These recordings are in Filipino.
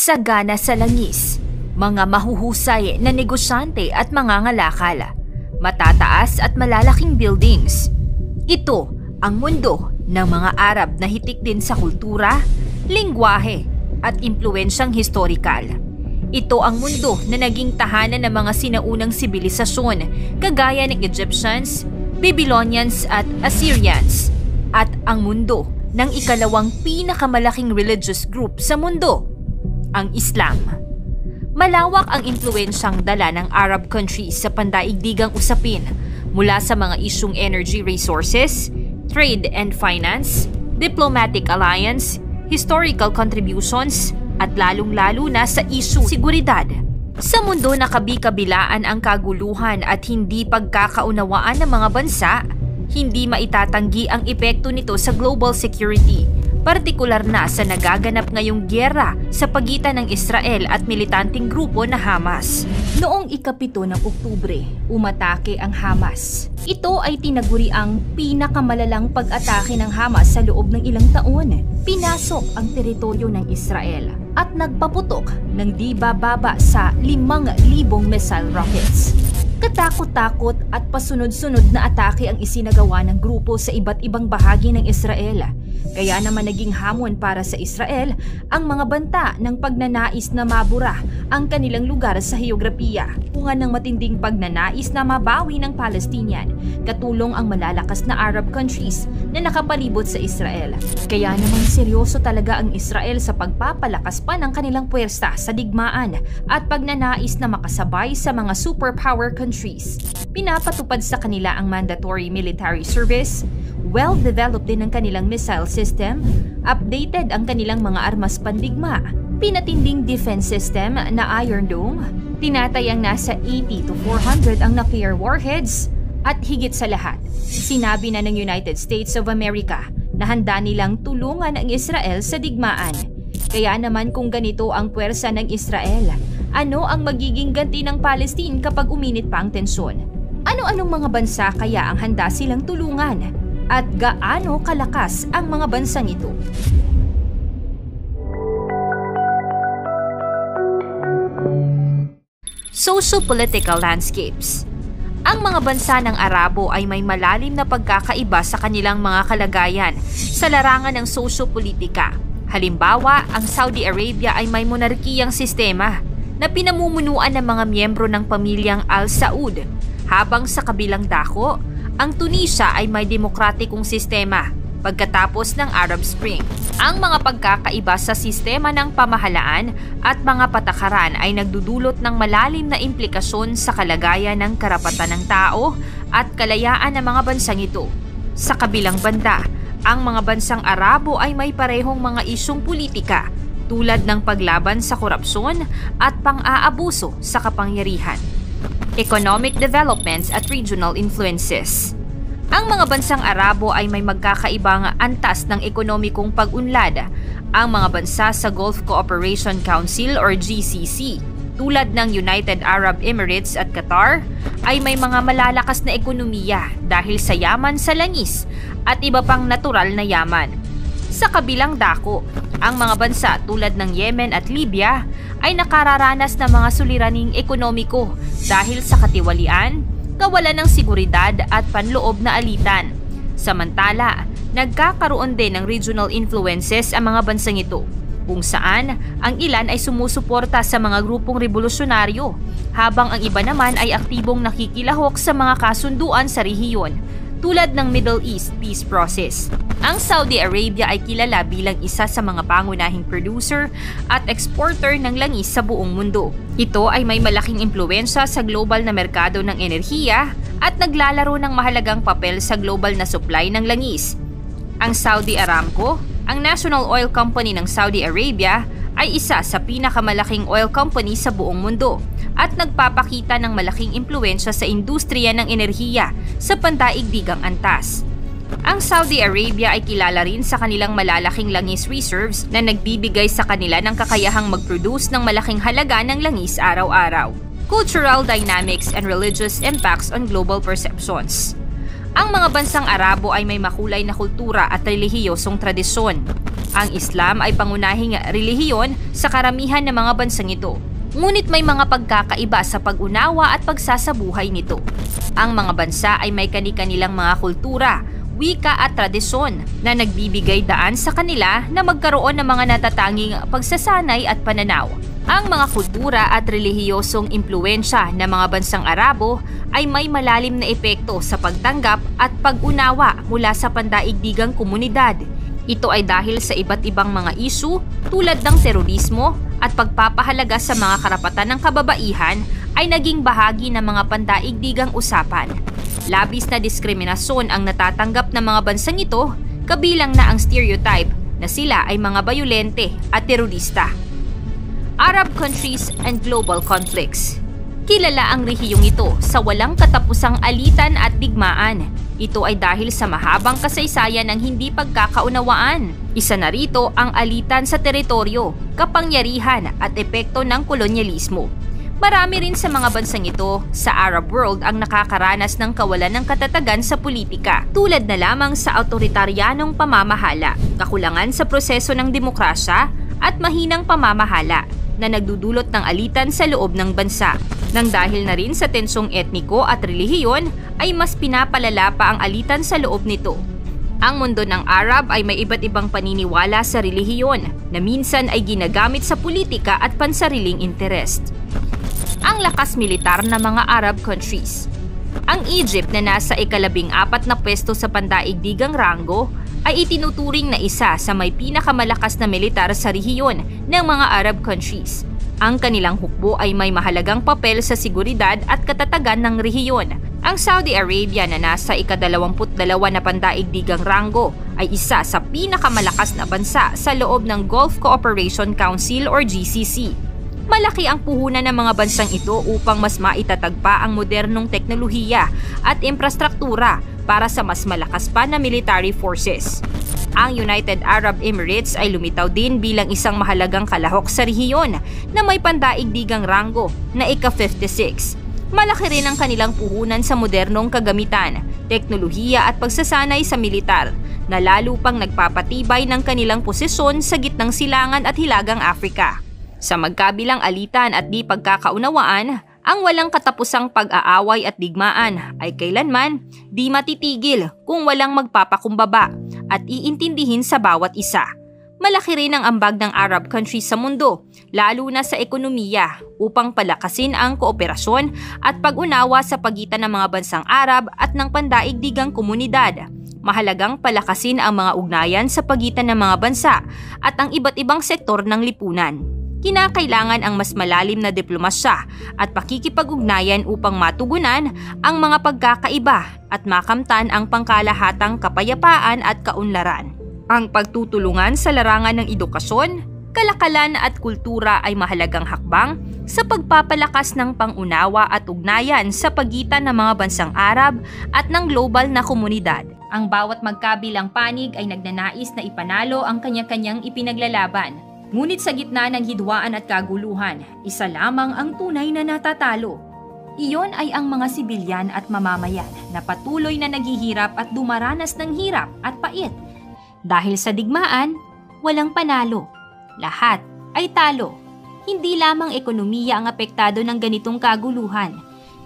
sagana sa langis, mga mahuhusay na negosyante at mga ngalakal, matataas at malalaking buildings. Ito ang mundo ng mga Arab na hitik din sa kultura, lengguwahe at impluwensyang historikal. Ito ang mundo na naging tahanan ng mga sinaunang sibilisasyon kagaya ng Egyptians, Babylonians at Assyrians, at ang mundo ng ikalawang pinakamalaking religious group sa mundo, ang Islam. Malawak ang impluwensyang dala ng Arab countries sa pandaigdigang usapin mula sa mga isyung energy resources, trade and finance, diplomatic alliance, historical contributions, at lalong-lalo na sa isyu seguridad. Sa mundo na kabi-kabilaan ang kaguluhan at hindi pagkakaunawaan ng mga bansa, hindi maitatanggi ang epekto nito sa global security, partikular na sa nagaganap ngayong gyera sa pagitan ng Israel at militanteng grupo na Hamas. Noong ika-7 ng Oktubre, umatake ang Hamas. Ito ay tinaguri ang pinakamalalang pag-atake ng Hamas sa loob ng ilang taon. Pinasok ang teritoryo ng Israel at nagpaputok ng di bababa sa 5,000 missile rockets. Katakot-takot at pasunod-sunod na atake ang isinagawa ng grupo sa iba't ibang bahagi ng Israel. Kaya naman naging hamon para sa Israel ang mga banta ng pagnanais na mabura ang kanilang lugar sa heograpiya, bunga ng matinding pagnanais na mabawi ng Palestinian, katulong ang malalakas na Arab countries na nakapalibot sa Israel. Kaya naman seryoso talaga ang Israel sa pagpapalakas pa ng kanilang puwersa sa digmaan at pagnanais na makasabay sa mga superpower countries. Pinapatupad sa kanila ang mandatory military service, well-developed din ang kanilang missile system, updated ang kanilang mga armas pandigma, pinatinding defense system na Iron Dome, tinatayang nasa 80 to 400 ang nuclear warheads, at higit sa lahat, sinabi na ng United States of America na handa nilang tulungan ang Israel sa digmaan. Kaya naman kung ganito ang puwersa ng Israel, ano ang magiging ganti ng Palestine kapag uminit pa ang tensyon? Ano-anong mga bansa kaya ang handa silang tulungan? At gaano kalakas ang mga bansang ito? Socio-political landscapes. Ang mga bansa ng Arabo ay may malalim na pagkakaiba sa kanilang mga kalagayan sa larangan ng sosyo-politika. Halimbawa, ang Saudi Arabia ay may monarkiyang sistema na pinamumunuan ng mga miyembro ng pamilyang Al Saud, habang sa kabilang dako, ang Tunisia ay may demokratikong sistema pagkatapos ng Arab Spring. Ang mga pagkakaiba sa sistema ng pamahalaan at mga patakaran ay nagdudulot ng malalim na implikasyon sa kalagayan ng karapatan ng tao at kalayaan ng mga bansang ito. Sa kabilang banda, ang mga bansang Arabo ay may parehong mga isyong politika tulad ng paglaban sa korupsyon at pang-aabuso sa kapangyarihan. Economic developments at regional influences. Ang mga bansang Arabo ay may magkakaibang antas ng ekonomikong pag-unlad. Ang mga bansa sa Gulf Cooperation Council or GCC, tulad ng United Arab Emirates at Qatar, ay may mga malalakas na ekonomiya dahil sa yaman sa langis at iba pang natural na yaman. Sa kabilang dako, ang mga bansa tulad ng Yemen at Libya ay nakararanas ng mga suliraning ekonomiko dahil sa katiwalian, kawalan ng seguridad at panloob na alitan. Samantala, nagkakaroon din ng regional influences ang mga bansang ito, kung saan ang ilan ay sumusuporta sa mga grupong revolusyonaryo, habang ang iba naman ay aktibong nakikilahok sa mga kasunduan sa rehiyon, tulad ng Middle East peace process. Ang Saudi Arabia ay kilala bilang isa sa mga pangunahing producer at exporter ng langis sa buong mundo. Ito ay may malaking impluwensya sa global na merkado ng enerhiya at naglalaro ng mahalagang papel sa global na supply ng langis. Ang Saudi Aramco, ang national oil company ng Saudi Arabia, ay isa sa pinakamalaking oil company sa buong mundo at nagpapakita ng malaking impluwensya sa industriya ng enerhiya sa pandaigdigang antas. Ang Saudi Arabia ay kilala rin sa kanilang malalaking langis reserves na nagbibigay sa kanila ng kakayahang mag-produce ng malaking halaga ng langis araw-araw. Cultural dynamics and religious impacts on global perceptions. Ang mga bansang Arabo ay may makulay na kultura at relihiyosong tradisyon. Ang Islam ay pangunahing relihiyon sa karamihan ng mga bansang ito. Ngunit may mga pagkakaiba sa pag-unawa at pagsasabuhay nito. Ang mga bansa ay may kani-kanilang mga kultura, wika at tradisyon na nagbibigay daan sa kanila na magkaroon ng mga natatanging pagsasanay at pananaw. Ang mga kultura at relihiyosong impluwensya ng mga bansang Arabo ay may malalim na epekto sa pagtanggap at pag-unawa mula sa pandaigdigang komunidad. Ito ay dahil sa iba't ibang mga isyu tulad ng terorismo at pagpapahalaga sa mga karapatan ng kababaihan ay naging bahagi ng mga pandaigdigang usapan. Labis na diskriminasyon ang natatanggap ng mga bansang ito, kabilang na ang stereotype na sila ay mga bayolente at terorista. Arab countries and global conflicts. Kilala ang rehiyong ito sa walang katapusang alitan at digmaan. Ito ay dahil sa mahabang kasaysayan ng hindi pagkakaunawaan. Isa na rito ang alitan sa teritoryo, kapangyarihan at epekto ng kolonyalismo. Marami rin sa mga bansang ito sa Arab world ang nakakaranas ng kawalan ng katatagan sa politika, tulad na lamang sa awtoritaryanong pamamahala, kakulangan sa proseso ng demokrasya at mahinang pamamahala na nagdudulot ng alitan sa loob ng bansa. Nang dahil na rin sa tensyong etniko at relihiyon ay mas pinapalala pa ang alitan sa loob nito. Ang mundo ng Arab ay may iba't ibang paniniwala sa relihiyon na minsan ay ginagamit sa politika at pansariling interest. Ang lakas militar ng mga Arab countries. Ang Egypt na nasa ika-14 na pwesto sa pandaigdigang ranggo ay itinuturing na isa sa may pinakamalakas na militar sa rehiyon ng mga Arab countries. Ang kanilang hukbo ay may mahalagang papel sa seguridad at katatagan ng rehiyon. Ang Saudi Arabia na nasa ika-22 na pandaigdigang ranggo ay isa sa pinakamalakas na bansa sa loob ng Gulf Cooperation Council or GCC. Malaki ang puhunan ng mga bansang ito upang mas maitatag pa ang modernong teknolohiya at infrastruktura para sa mas malakas pa na military forces. Ang United Arab Emirates ay lumitaw din bilang isang mahalagang kalahok sa rehiyon na may pandaigdigang ranggo na ika-56. Malaki rin ang kanilang puhunan sa modernong kagamitan, teknolohiya at pagsasanay sa militar na lalo pang nagpapatibay ng kanilang posisyon sa gitnang silangan at hilagang Afrika. Sa magkabilang alitan at di pagkakaunawaan, ang walang katapusang pag-aaway at digmaan ay kailanman di matitigil kung walang magpapakumbaba at iintindihin sa bawat isa. Malaki rin ang ambag ng Arab countries sa mundo, lalo na sa ekonomiya, upang palakasin ang kooperasyon at pag-unawa sa pagitan ng mga bansang Arab at ng pandaigdigang komunidad. Mahalagang palakasin ang mga ugnayan sa pagitan ng mga bansa at ang iba't ibang sektor ng lipunan. Kinakailangan ang mas malalim na diplomasya at pakikipag-ugnayan upang matugunan ang mga pagkakaiba at makamtan ang pangkalahatang kapayapaan at kaunlaran. Ang pagtutulungan sa larangan ng edukasyon, kalakalan at kultura ay mahalagang hakbang sa pagpapalakas ng pangunawa at ugnayan sa pagitan ng mga bansang Arab at ng global na komunidad. Ang bawat magkabilang panig ay nagnanais na ipanalo ang kanya-kanyang ipinaglalaban. Ngunit sa gitna ng hidwaan at kaguluhan, isa lamang ang tunay na natatalo. Iyon ay ang mga sibilyan at mamamayan na patuloy na naghihirap at dumaranas ng hirap at pait. Dahil sa digmaan, walang panalo. Lahat ay talo. Hindi lamang ekonomiya ang apektado ng ganitong kaguluhan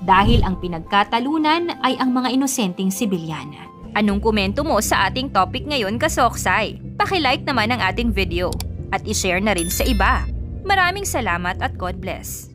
dahil ang pinagkatalunan ay ang mga inosenteng sibilyan. Anong komento mo sa ating topic ngayon, Kasoksay? Paki-like naman ang ating video at i-share na rin sa iba. Maraming salamat at God bless.